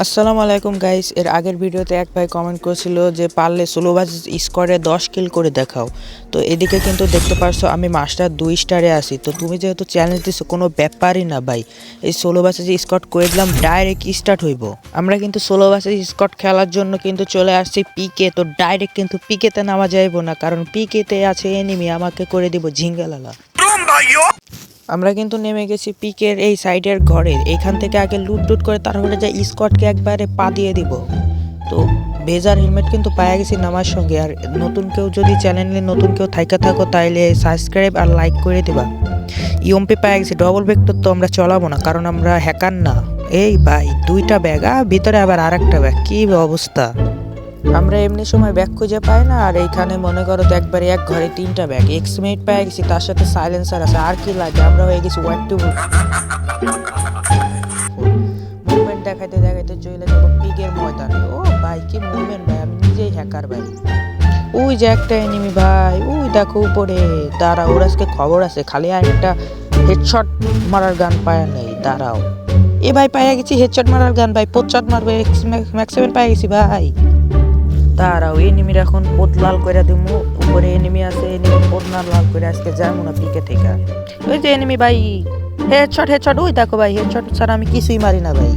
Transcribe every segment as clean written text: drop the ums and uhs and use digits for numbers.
আসসালামু আলাইকুম গাইস। এর আগের ভিডিওতে এক ভাই কমেন্ট করেছিল যে পারলে সোলো ভার্সেস স্কোয়াডে 10 কিল করে দেখাও। তো এদিকে কিন্তু দেখতে পারছো আমি মাস্টার 2 স্টারে আছি। তো তুমি যেহেতু চ্যালেঞ্জ দিছো কোনো ব্যাপারই না ভাই, এই সোলো ভার্সেস স্কোয়াড করে দিলাম, ডাইরেক্ট স্টার্ট হইব। আমরা কিন্তু সোলো ভার্সেস স্কোয়াড খেলার জন্য কিন্তু চলে আসছি পিকে। তো ডাইরেক্ট কিন্তু পিকেতে নামা যাইব না, কারণ পিকেতে আছে এনিমি, আমাকে করে দিব ঝিঙ্গালালা। আমরা কিন্তু নেমে গেছি পিকের এই সাইডের ঘরে। এখান থেকে আগে লুট করে তারপরে যে স্কোয়াডকে একবারে পা দিয়ে দিব। তো ভেজার হেলমেট কিন্তু পাওয়া গেছি নামার সঙ্গে। আর নতুন কেউ যদি চ্যানেলে নতুন কেউ থাকো তাইলে সাবস্ক্রাইব আর লাইক করে দিবা। ইএমপি পাওয়া গেছি, ডবল ভেক্টর তো আমরা চলাবো না, কারণ আমরা হ্যাকার না। এই ভাই 2টা ব্যাগ, ভিতরে আবার আরেকটা ব্যাগ, কি অবস্থা! আমরা এমনি সময় ব্যাগ খুঁজে পাই না, আর এইখানে মনে করো তো একবারে এক ঘরে 3টা ব্যাগ, এক্সমেট পেয়ে গেছি, তার সাথে সাইলেন্সার আছে। আর কি লাগে, আমরা হয়ে গেছি ওয়ান টু মুভমেন্ট দেখাইতে দেখাইতে চলে যাবো পিগের ময়দানে। ও ভাই কি মুভমেন্ট ভাই, আমি নিজেই হ্যাকার ভাই। ওই যে একটা এনিমি ভাই, ওই দেখো উপরে। দাঁড়া, ওর আজকে খবর আছে, খালি আর একটা হেডশট মারার গান পায়া নেই। দাঁড়াও, এ ভাই পাইয়া গেছি হেডশট মারার গান ভাই, 5 মারবে, ম্যাক্স 7 পাইয়া গেছি ভাই। দাঁড়াও, এনিমির এখন পোদ লাল করে দিমু। উপরে এনিমি আছে, এনিমি পোদ না লাল করে আজকে যাবো না পিকে থেকে। ওই যে এনিমি ভাই, হেডশট, ওই দেখো ভাই, হেডশট ছাড়া আমি কিছুই মারি না ভাই।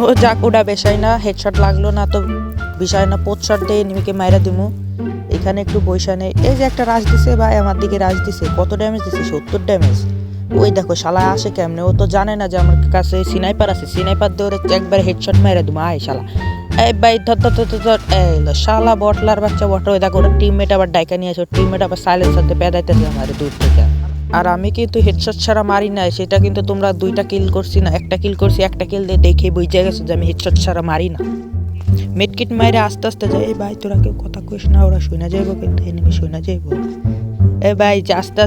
ও যাক, ওটা বেশাই না, হেডশট লাগলো না তো বিষয় না, পোদ শট দিয়ে এনিমিকে মাইরা দিমু। এখানে একটু পয়সা নেই। এই যে একটা রাশ দিছে ভাই, আমার দিকে রাশ দিছে। কত ড্যামেজ দিছে? 70 ড্যামেজ। ওই দেখো শালা আসে কেমনে, ও তো জানে না যে আমার কাছে সিনাইপার আছে। সিনাইপার দিয়ে ওরে একবার হেডশট মেরে দেবো। আয় শালা, এই ভাই ধর এই শালা বটলার বাচ্চা বট। ওই দেখো ওর টিমমেট আবার ডাইকা নিয়ে আসে, টিমমেট আবার সাইলেন্সারতে পেদাইতেছে আমার দূর থেকে। আর আমি কিন্তু হেডশট ছাড়া মারি নাই, সেটা কিন্তু তোমরা 2টা কিল করছি না, একটা কিল করছি। একটা কিল দিয়ে দেখে বুঝে গেছো যে আমি হেডশট ছাড়া মারি না। মেডকিট মাইরে আস্তে আস্তে যাই। এই ভাই তোরা কেউ কথা কইস না, ওরা শুনে যাইব কিন্তু, এনিমি শুনে যাইব। এ ভাই আস্তে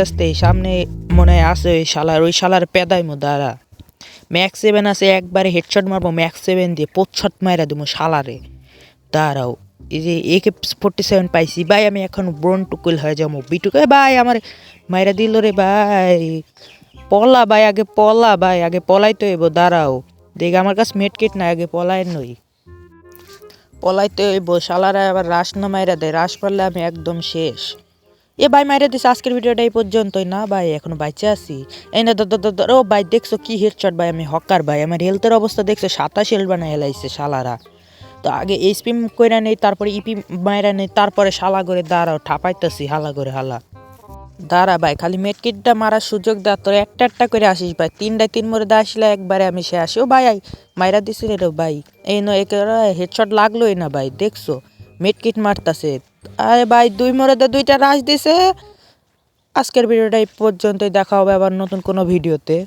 আস্তে সামনে মনে হয় আছে ওই শালার পেদাই মো। দাঁড়া, ম্যাক্স 7 আছে, একবারে হেডশট মারবো ম্যাক্স 7 দিয়ে, 5 শট মাইরা দেবো শালারে। দাঁড়াও, এই যে AK-47 পাইছি ভাই, আমি এখন ব্রোন টুকুল হয়ে যাবো বিটুক। ভাই আমার মাইরা দিল রে ভাই। পলা ভাই, আগে পলা ভাই, আগে পলাইতে হইব। দাঁড়াও দেখ, আমার কাছে মেড কিট নাই, আগে পলাই নই, পলাইতে হইব। শালারা আবার রাশ না মাইরা দেয়, রাশ পারলে আমি একদম শেষ। এ ভাই মাইরা দিছে। আজকের ভিডিওটা এই পর্যন্তই না ভাই, এখনো বাইচে আছি। এই না ও ভাই দেখছো কি হেডশট ভাই, আমি হকার ভাই। আমার হেলথের অবস্থা দেখছো, 27 হেলথ বানাই হেলাইছে শালারা। তো আগে এইচপি কইরা নেই, তারপরে ইপি মাইরা নেই, তারপরে শালা করে। দাঁড়াও ঠাপাইতেছি হালা করে হালা। দাঁড়া ভাই, খালি মেডকিটটা মারার সুযোগ দা, তোর একটা করে আসিস ভাই। 3 মরে দা আসলে একবারে আমি সে আসি। ও ভাই মাইরা দিছি রে ভাই। এই নো হেডশট লাগলোই না ভাই, দেখছো মেডকিট মারতাছে। আরে ভাই 2 মরে দা 2টা রাশ দিছে। আজকের ভিডিওটা এই পর্যন্তই, দেখা হবে আবার নতুন কোনো ভিডিওতে।